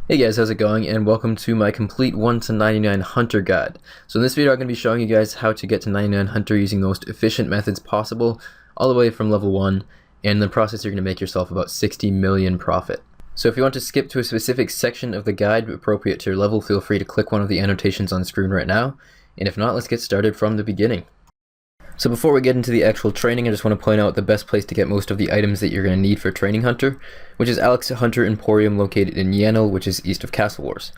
Hey guys, how's it going? And welcome to my complete 1 to 99 Hunter guide. So in this video I'm going to be showing you guys how to get to 99 Hunter using the most efficient methods possible, all the way from level 1, and in the process you're going to make yourself about 60 million profit. So if you want to skip to a specific section of the guide appropriate to your level, feel free to click one of the annotations on the screen right now, and if not, let's get started from the beginning. So before we get into the actual training, I just want to point out the best place to get most of the items that you're going to need for training Hunter, which is Alex Hunter Emporium located in Yanel, which is east of Castle Wars.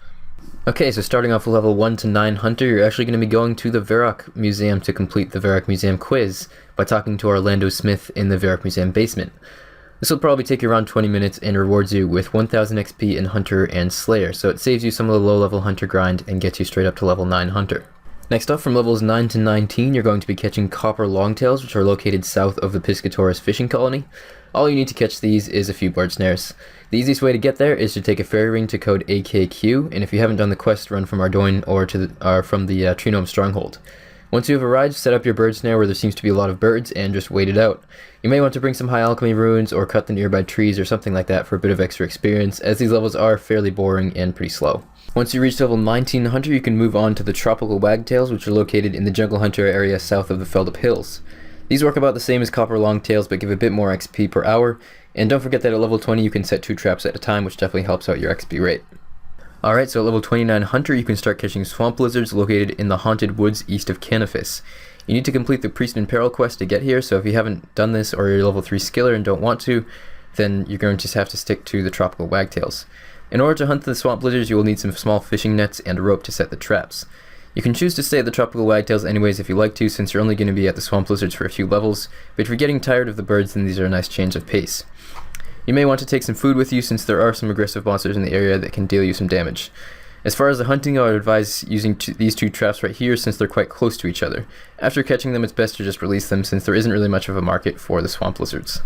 Okay, so starting off with level 1 to 9 Hunter, you're actually going to be going to the Varrick Museum to complete the Varrick Museum quiz by talking to Orlando Smith in the Varrick Museum basement. This will probably take you around 20 minutes and rewards you with 1000 XP in Hunter and Slayer, so it saves you some of the low level Hunter grind and gets you straight up to level 9 Hunter. Next up, from levels 9 to 19, you're going to be catching copper longtails, which are located south of the Piscatores fishing colony. All you need to catch these is a few bird snares. The easiest way to get there is to take a ferry ring to code AKQ, and if you haven't done the quest, run from Ardoin or from the Tree Gnome Stronghold. Once you have arrived, set up your bird snare where there seems to be a lot of birds and just wait it out. You may want to bring some high alchemy runes or cut the nearby trees or something like that for a bit of extra experience, as these levels are fairly boring and pretty slow. Once you reach level 19 Hunter, you can move on to the tropical wagtails, which are located in the Jungle Hunter area south of the Feldup Hills. These work about the same as copper longtails, but give a bit more XP per hour, and don't forget that at level 20 you can set 2 traps at a time, which definitely helps out your XP rate. Alright, so at level 29 Hunter, you can start catching swamp lizards located in the haunted woods east of Canifis. You need to complete the Priest in Peril quest to get here, so if you haven't done this or you're level 3 skiller and don't want to, then you're going to just have to stick to the tropical wagtails. In order to hunt the swamp lizards, you will need some small fishing nets and a rope to set the traps. You can choose to stay at the tropical wagtails anyways if you like to, since you're only going to be at the swamp lizards for a few levels, but if you're getting tired of the birds, then these are a nice change of pace. You may want to take some food with you, since there are some aggressive monsters in the area that can deal you some damage. As far as the hunting, I would advise using these 2 traps right here, since they're quite close to each other. After catching them, it's best to just release them, since there isn't really much of a market for the swamp lizards.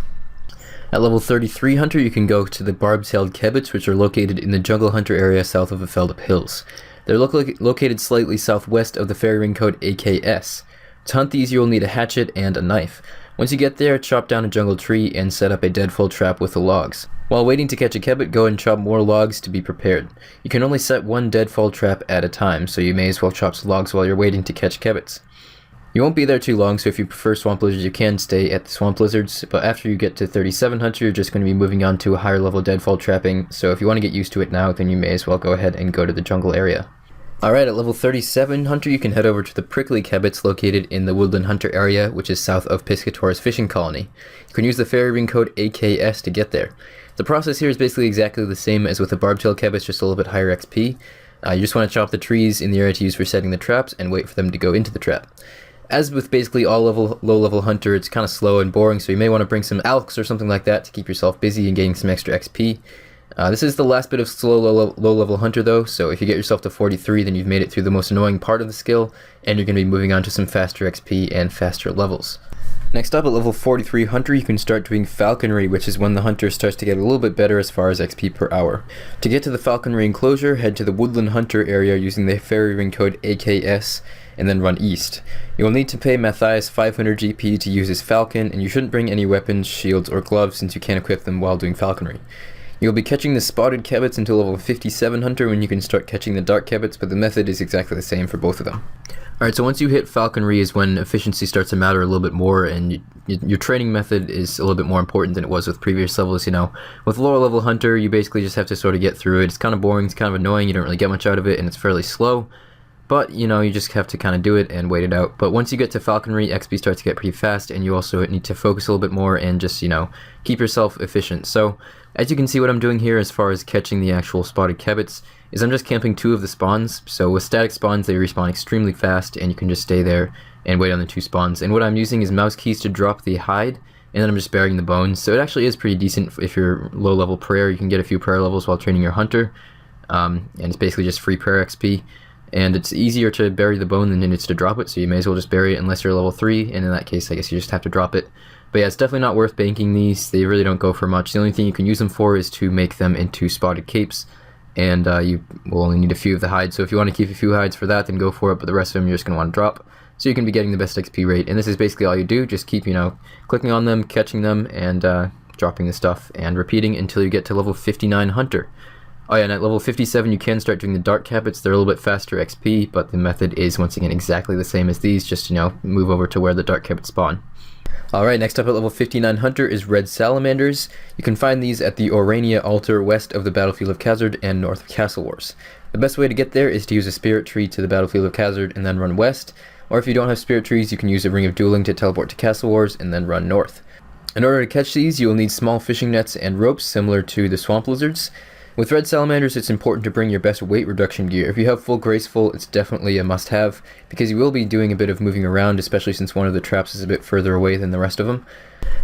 At level 33 Hunter, you can go to the Barbedtailed Cabots, which are located in the Jungle Hunter area south of the Feldup Hills. They're located slightly southwest of the ferry ring code AKS. To hunt these, you will need a hatchet and a knife. Once you get there, chop down a jungle tree and set up a deadfall trap with the logs. While waiting to catch a cabot, go and chop more logs to be prepared. You can only set 1 deadfall trap at a time, so you may as well chop some logs while you're waiting to catch cabots. You won't be there too long, so if you prefer swamp lizards, you can stay at the swamp lizards, but after you get to 37 Hunter, you're just going to be moving on to a higher level deadfall trapping, so if you want to get used to it now, then you may as well go ahead and go to the jungle area. Alright, at level 37 Hunter, you can head over to the prickly cabots located in the Woodland Hunter area, which is south of Piscatore's fishing colony. You can use the ferry ring code AKS to get there. The process here is basically exactly the same as with the Barbedtailed Cabots, just a little bit higher XP. You just want to chop the trees in the area to use for setting the traps and wait for them to go into the trap. As with basically all low-level Hunter, it's kind of slow and boring, so you may want to bring some alks or something like that to keep yourself busy and getting some extra XP. This is the last bit of slow low-level Hunter though, so if you get yourself to 43, then you've made it through the most annoying part of the skill, and you're going to be moving on to some faster XP and faster levels. Next up, at level 43 Hunter, you can start doing Falconry, which is when the Hunter starts to get a little bit better as far as XP per hour. To get to the Falconry enclosure, head to the Woodland Hunter area using the ferry ring code AKS, and then run east. You will need to pay Matthias 500 GP to use his falcon, and you shouldn't bring any weapons, shields, or gloves since you can't equip them while doing falconry. You'll be catching the spotted cabots until level 57 Hunter when you can start catching the dark cabots, but the method is exactly the same for both of them. Alright, so once you hit falconry is when efficiency starts to matter a little bit more, and your training method is a little bit more important than it was with previous levels, you know. With lower level Hunter, you basically just have to sort of get through it. It's kind of boring, it's kind of annoying, you don't really get much out of it, and it's fairly slow. But, you know, you just have to kind of do it and wait it out. But once you get to falconry, XP starts to get pretty fast, and you also need to focus a little bit more and just, you know, keep yourself efficient. So, as you can see, what I'm doing here as far as catching the actual spotted cabots is I'm just camping 2 of the spawns. So with static spawns, they respawn extremely fast, and you can just stay there and wait on the 2 spawns. And what I'm using is mouse keys to drop the hide, and then I'm just burying the bones. So it actually is pretty decent if you're low level prayer. You can get a few prayer levels while training your Hunter, and it's basically just free prayer XP. And it's easier to bury the bone than it is to drop it, so you may as well just bury it unless you're level 3, and in that case I guess you just have to drop it. But yeah, it's definitely not worth banking these. They really don't go for much. The only thing you can use them for is to make them into spotted capes, and you will only need a few of the hides. So if you want to keep a few hides for that, then go for it, but the rest of them you're just going to want to drop, so you can be getting the best XP rate. And this is basically all you do. Just keep, you know, clicking on them, catching them, and dropping the stuff, and repeating until you get to level 59 Hunter. Oh yeah, and at level 57 you can start doing the Dark Cabots. They're a little bit faster XP, but the method is once again exactly the same as these, just, you know, move over to where the Dark Cabots spawn. Alright, next up at level 59 Hunter is Red Salamanders. You can find these at the Orania altar west of the Battlefield of Khazard and north of Castle Wars. The best way to get there is to use a Spirit Tree to the Battlefield of Khazard and then run west, or if you don't have Spirit Trees, you can use a Ring of Dueling to teleport to Castle Wars and then run north. In order to catch these, you will need small fishing nets and ropes similar to the Swamp Lizards. With Red Salamanders, it's important to bring your best weight reduction gear. If you have full Graceful, it's definitely a must-have, because you will be doing a bit of moving around, especially since one of the traps is a bit further away than the rest of them.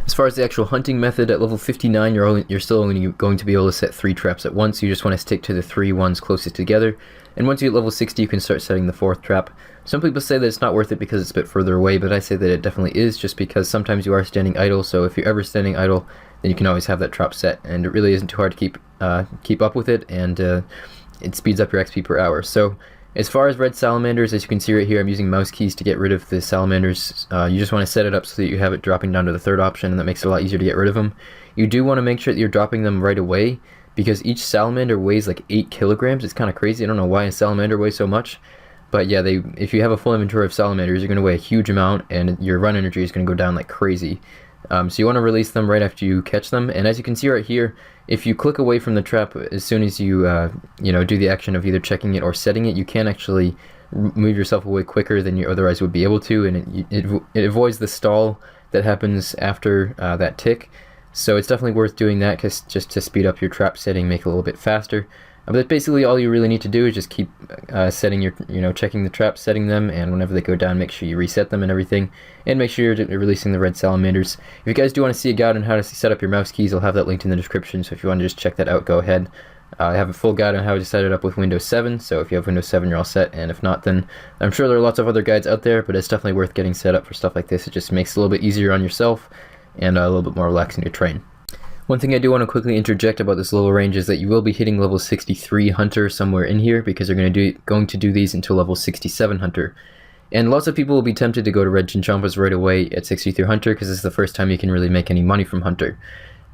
As far as the actual hunting method, at level 59, you're still only going to be able to set 3 traps at once. You just want to stick to the 3 ones closest together. And once you hit level 60, you can start setting the 4th trap. Some people say that it's not worth it because it's a bit further away, but I say that it definitely is, just because sometimes you are standing idle, so if you're ever standing idle, then you can always have that trap set, and it really isn't too hard to keep up with it, and it speeds up your XP per hour. So as far as Red Salamanders, as you can see right here, I'm using mouse keys to get rid of the Salamanders. You just want to set it up so that you have it dropping down to the 3rd option, and that makes it a lot easier to get rid of them. You do want to make sure that you're dropping them right away, because each Salamander weighs like 8 kilograms. It's kind of crazy. I don't know why a Salamander weighs so much. But yeah, if you have a full inventory of Salamanders, you're going to weigh a huge amount, and your run energy is going to go down like crazy. So you want to release them right after you catch them. And as you can see right here, if you click away from the trap as soon as you do the action of either checking it or setting it, you can actually move yourself away quicker than you otherwise would be able to, and it avoids the stall that happens after that tick. So it's definitely worth doing that, just to speed up your trap setting, make it a little bit faster. But that's basically all you really need to do, is just keep setting your, checking the traps, setting them, and whenever they go down, make sure you reset them and everything, and make sure you're releasing the Red Salamanders. If you guys do want to see a guide on how to set up your mouse keys, I'll have that linked in the description, so if you want to just check that out, go ahead. I have a full guide on how to set it up with Windows 7, so if you have Windows 7, you're all set, and if not, then I'm sure there are lots of other guides out there, but it's definitely worth getting set up for stuff like this. It just makes it a little bit easier on yourself, and a little bit more relaxing to train. One thing I do want to quickly interject about this level range is that you will be hitting level 63 Hunter somewhere in here, because they're going to do these until level 67 Hunter. And lots of people will be tempted to go to Red Chinchompas right away at 63 Hunter, because it's the first time you can really make any money from Hunter.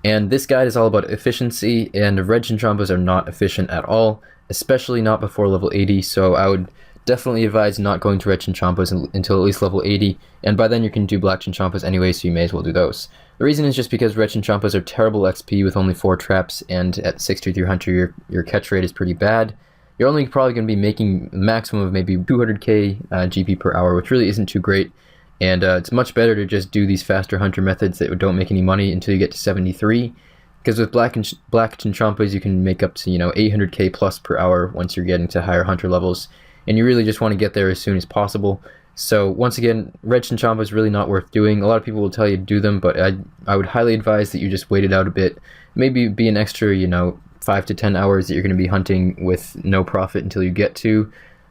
And this guide is all about efficiency, and Red Chinchompas are not efficient at all, especially not before level 80, so I would definitely advise not going to Red Chinchompas until at least level 80, and by then you can do Black Chinchompas anyway, so you may as well do those. The reason is just because Red Chinchompas are terrible XP with only 4 traps, and at 63 Hunter your catch rate is pretty bad. You're only probably going to be making a maximum of maybe 200k GP per hour, which really isn't too great, and it's much better to just do these faster Hunter methods that don't make any money until you get to 73, because with Black Chinchompas you can make up to 800k plus per hour once you're getting to higher Hunter levels, and you really just want to get there as soon as possible. So once again, Red Chinchompa is really not worth doing. A lot of people will tell you to do them, but I would highly advise that you just wait it out a bit. Maybe be an extra 5 to 10 hours that you're going to be hunting with no profit until you get to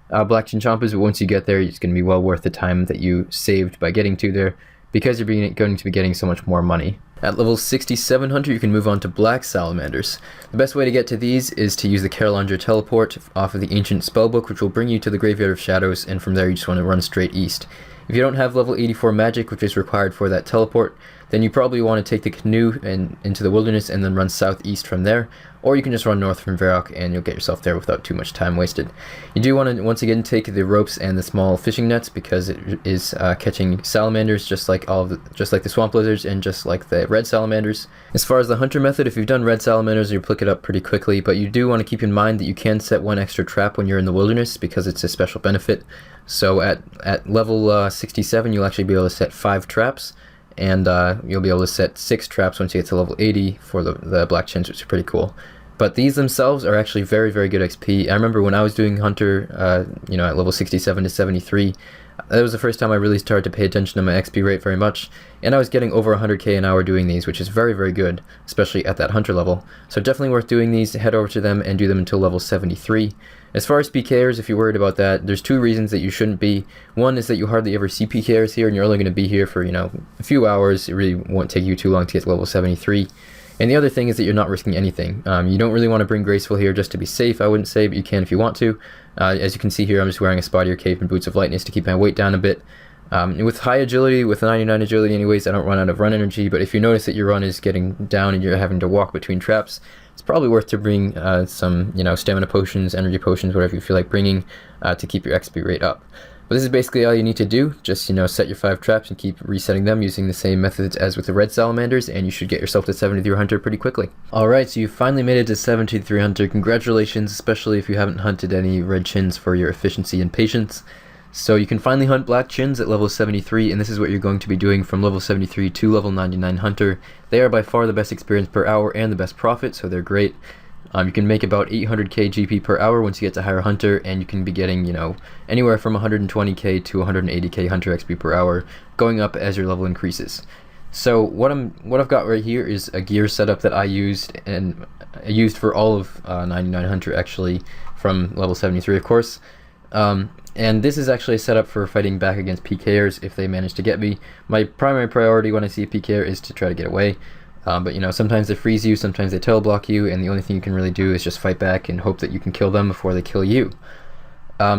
Black Chinchompas, but once you get there, it's going to be well worth the time that you saved by getting to there, because you're going to be getting so much more money. At level 67 Hunter, you can move on to Black Salamanders. The best way to get to these is to use the Carolanger teleport off of the Ancient Spellbook, which will bring you to the Graveyard of Shadows, and from there you just want to run straight east. If you don't have level 84 magic, which is required for that teleport, then you probably want to take the canoe into the wilderness and then run southeast from there, or you can just run north from Varrick and you'll get yourself there without too much time wasted. You do want to once again take the ropes and the small fishing nets, because it is catching salamanders just like the swamp lizards and just like the red salamanders. As far as the hunter method, if you've done red salamanders, you pick it up pretty quickly, but you do want to keep in mind that you can set one extra trap when you're in the wilderness, because it's a special benefit. So at level 67, you'll actually be able to set 5 traps, and you'll be able to set 6 traps once you get to level 80 for the black chins, which is pretty cool. But these themselves are actually very, very good XP. I remember when I was doing hunter, at level 67 to 73, that was the first time I really started to pay attention to my XP rate very much, and I was getting over 100k an hour doing these, which is very, very good, especially at that hunter level. So definitely worth doing these. Head over to them and do them until level 73. As far as PKers, if you're worried about that, there's 2 reasons that you shouldn't be. One is that you hardly ever see PKers here, and you're only going to be here for, a few hours. It really won't take you too long to get to level 73. And the other thing is that you're not risking anything. You don't really want to bring Graceful here just to be safe, I wouldn't say, but you can if you want to. As you can see here, I'm just wearing a Spottier Cape and Boots of Lightness to keep my weight down a bit. With high agility, with 99 agility anyways, I don't run out of run energy, but if you notice that your run is getting down and you're having to walk between traps, it's probably worth to bring some, you know, stamina potions, energy potions, whatever you feel like bringing to keep your XP rate up. But this is basically all you need to do. Just, you know, set your 5 traps and keep resetting them using the same methods as with the red salamanders, and you should get yourself to 7300 pretty quickly. Alright, so you finally made it to 7300. Congratulations, especially if you haven't hunted any red chins, for your efficiency and patience. So you can finally hunt black chins at level 73, and this is what you're going to be doing from level 73 to level 99 hunter. They are by far the best experience per hour and the best profit, so they're great. You can make about 800k GP per hour once you get to higher hunter, and you can be getting, you know, anywhere from 120k to 180k hunter XP per hour, going up as your level increases. So what I've got right here is a gear setup that I used, and I used for all of 99 hunter, actually, from level 73, of course. And this is actually a setup for fighting back against PKers if they manage to get me. My primary priority when I see a PKer is to try to get away. But you know, sometimes they freeze you, sometimes they tail block you, and the only thing you can really do is just fight back and hope that you can kill them before they kill you.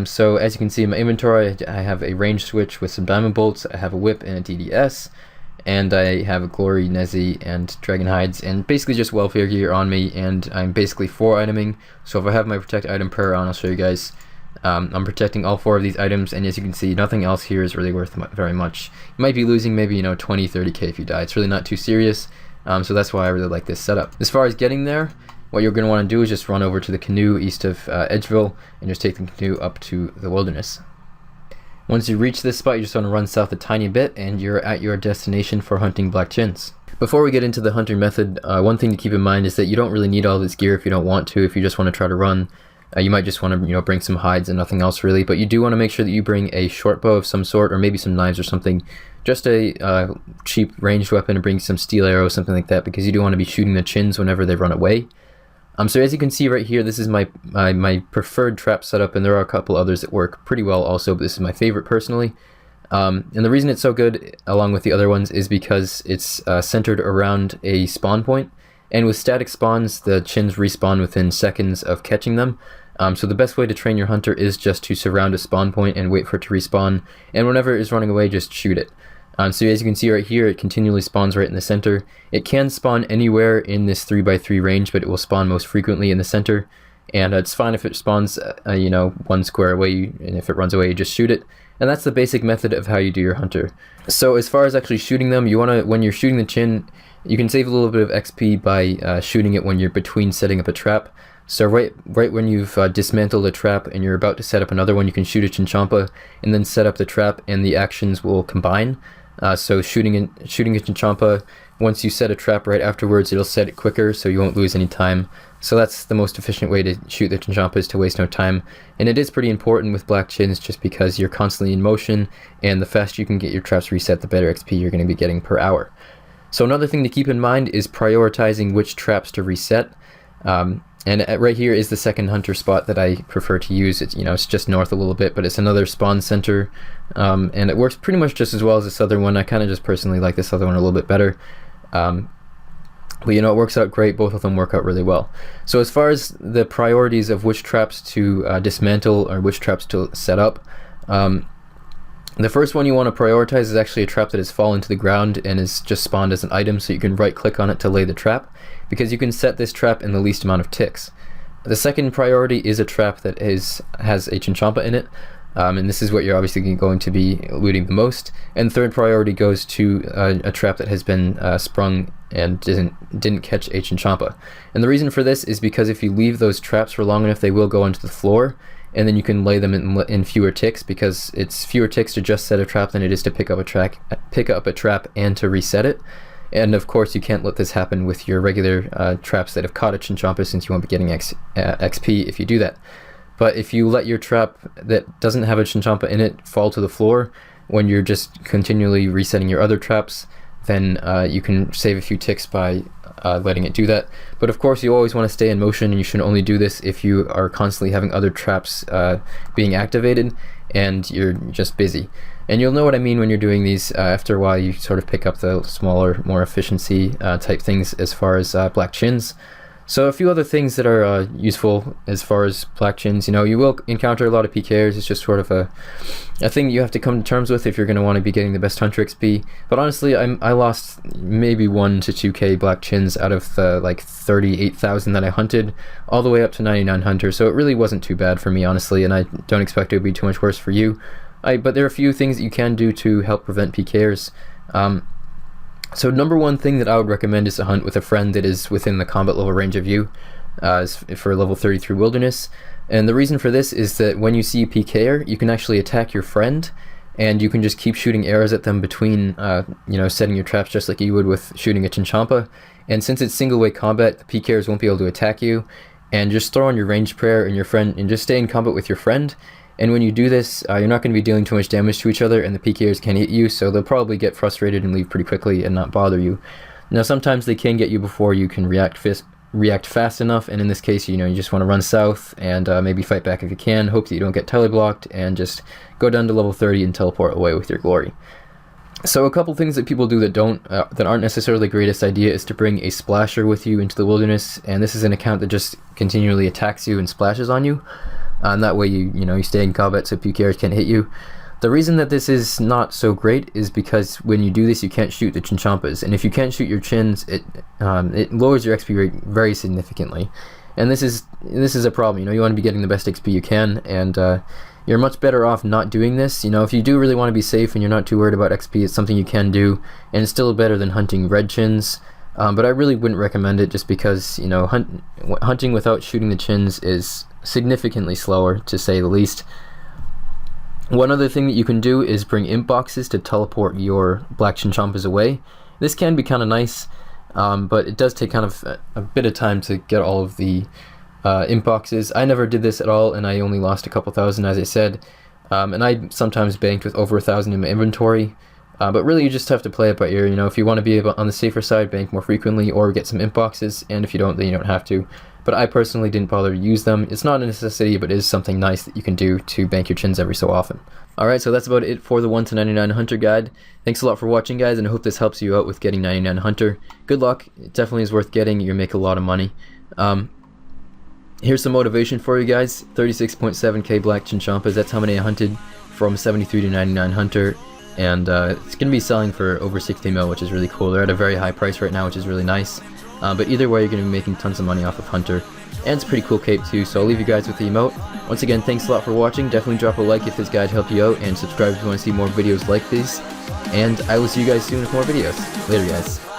So as you can see in my inventory, I have a range switch with some diamond bolts, I have a whip and a DDS, and I have a glory, Nezi, and dragon hides, and basically just welfare gear on me, and I'm basically 4-iteming. So if I have my protect item prayer on, I'll show you guys. I'm protecting all 4 of these items, and as you can see, nothing else here is really worth very much. You might be losing maybe, you know, 20-30k if you die. It's really not too serious. So that's why I really like this setup. As far as getting there, what you're going to want to do is just run over to the canoe east of Edgeville and just take the canoe up to the wilderness. Once you reach this spot, you just want to run south a tiny bit and you're at your destination for hunting black chins. Before we get into the hunting method, one thing to keep in mind is that you don't really need all this gear if you don't want to. If you just want to try to run, you might just want to, you know, bring some hides and nothing else really, but you do want to make sure that you bring a short bow of some sort, or maybe some knives or something. Just a cheap ranged weapon, and bring some steel arrows, something like that, because you do want to be shooting the chins whenever they run away. So as you can see right here, this is my preferred trap setup, and there are a couple others that work pretty well also, but this is my favorite personally. And the reason it's so good, along with the other ones, is because it's centered around a spawn point, and with static spawns, the chins respawn within seconds of catching them. So the best way to train your hunter is just to surround a spawn point and wait for it to respawn, and whenever it is running away, just shoot it. So as you can see right here, it continually spawns right in the center. It can spawn anywhere in this 3x3 range, but it will spawn most frequently in the center. And it's fine if it spawns, you know, 1 square away, and if it runs away, you just shoot it. And that's the basic method of how you do your hunter. So as far as actually shooting them, you want to, when you're shooting the chin, you can save a little bit of XP by shooting it when you're between setting up a trap. So right when you've dismantled a trap and you're about to set up another one, you can shoot a chinchompa and then set up the trap, and the actions will combine. So shooting a chinchompa, once you set a trap right afterwards, it'll set it quicker, so you won't lose any time. So that's the most efficient way to shoot the chinchompa, is to waste no time. And it is pretty important with black chins, just because you're constantly in motion, and the faster you can get your traps reset, the better XP you're going to be getting per hour. So another thing to keep in mind is prioritizing which traps to reset. And right here is the second hunter spot that I prefer to use. It's, you know, it's just north a little bit, but it's another spawn center, and it works pretty much just as well as this other one. I kind of just personally like this other one a little bit better, but you know, it works out great. Both of them work out really well. So as far as the priorities of which traps to dismantle or which traps to set up, the first one you want to prioritize is actually a trap that has fallen to the ground and is just spawned as an item, so you can right click on it to lay the trap, because you can set this trap in the least amount of ticks. The second priority is a trap that has a chinchompa in it, and this is what you're obviously going to be looting the most. And third priority goes to a trap that has been sprung and didn't catch a chinchompa. And the reason for this is because if you leave those traps for long enough, they will go into the floor, and then you can lay them in fewer ticks, because it's fewer ticks to just set a trap than it is to pick up a trap and to reset it. And of course, you can't let this happen with your regular traps that have caught a chinchompa, since you won't be getting XP if you do that. But if you let your trap that doesn't have a chinchompa in it fall to the floor when you're just continually resetting your other traps, then you can save a few ticks by letting it do that. But of course, you always want to stay in motion, and you should only do this if you are constantly having other traps being activated and you're just busy. And you'll know what I mean when you're doing these. After a while, you sort of pick up the smaller, more efficiency type things as far as black chins. So a few other things that are useful as far as black chins. You know, you will encounter a lot of PKers. It's just sort of a thing you have to come to terms with if you're going to want to be getting the best hunter XP. But honestly, I lost maybe 1 to 2k black chins out of the like 38,000 that I hunted, all the way up to 99 hunter. So it really wasn't too bad for me, honestly, and I don't expect it to be too much worse for you. But there are a few things that you can do to help prevent PKers. So number one thing that I would recommend is to hunt with a friend that is within the combat level range of you, for level 33 wilderness. And the reason for this is that when you see a PKer, you can actually attack your friend, and you can just keep shooting arrows at them between, you know, setting your traps just like you would with shooting a chinchompa. And since it's single way combat, the PKers won't be able to attack you. And just throw on your ranged prayer and your friend, and just stay in combat with your friend. And when you do this, you're not going to be dealing too much damage to each other, and the PKers can't hit you, so they'll probably get frustrated and leave pretty quickly and not bother you. Now sometimes they can get you before you can react fast enough, and in this case, you know, you just want to run south and maybe fight back if you can, hope that you don't get teleblocked, and just go down to level 30 and teleport away with your glory. So a couple things that people do that aren't necessarily the greatest idea is to bring a splasher with you into the wilderness, and this is an account that just continually attacks you and splashes on you. And that way you stay in combat so PKers can't hit you. The reason that this is not so great is because when you do this, you can't shoot the chinchompas, and if you can't shoot your chins, it lowers your XP rate very significantly. And this is a problem. You know, you want to be getting the best XP you can, and you're much better off not doing this. You know, if you do really want to be safe and you're not too worried about XP, it's something you can do, and it's still better than hunting red chins. But I really wouldn't recommend it, just because, you know, hunting without shooting the chins is significantly slower, to say the least. One other thing that you can do is bring imp boxes to teleport your black chinchompas away. This can be kind of nice, but it does take kind of a bit of time to get all of the imp boxes. I never did this at all, and I only lost a couple thousand, as I said, and I sometimes banked with over 1,000 in my inventory. But really, you just have to play it by ear. You know, if you want to be on the safer side, bank more frequently or get some imp boxes, and if you don't, then you don't have to. But I personally didn't bother to use them. It's not a necessity, but it is something nice that you can do to bank your chins every so often. Alright, so that's about it for the 1 to 99 Hunter guide. Thanks a lot for watching, guys, and I hope this helps you out with getting 99 Hunter. Good luck. It definitely is worth getting. You'll make a lot of money. Here's some motivation for you guys. 36.7k black chinchompas. That's how many I hunted from 73 to 99 Hunter. And it's going to be selling for over 60 mil, which is really cool. They're at a very high price right now, which is really nice. But either way, you're going to be making tons of money off of Hunter. And it's a pretty cool cape too, so I'll leave you guys with the emote. Once again, thanks a lot for watching. Definitely drop a like if this guide helped you out, and subscribe if you want to see more videos like these. And I will see you guys soon with more videos. Later, guys.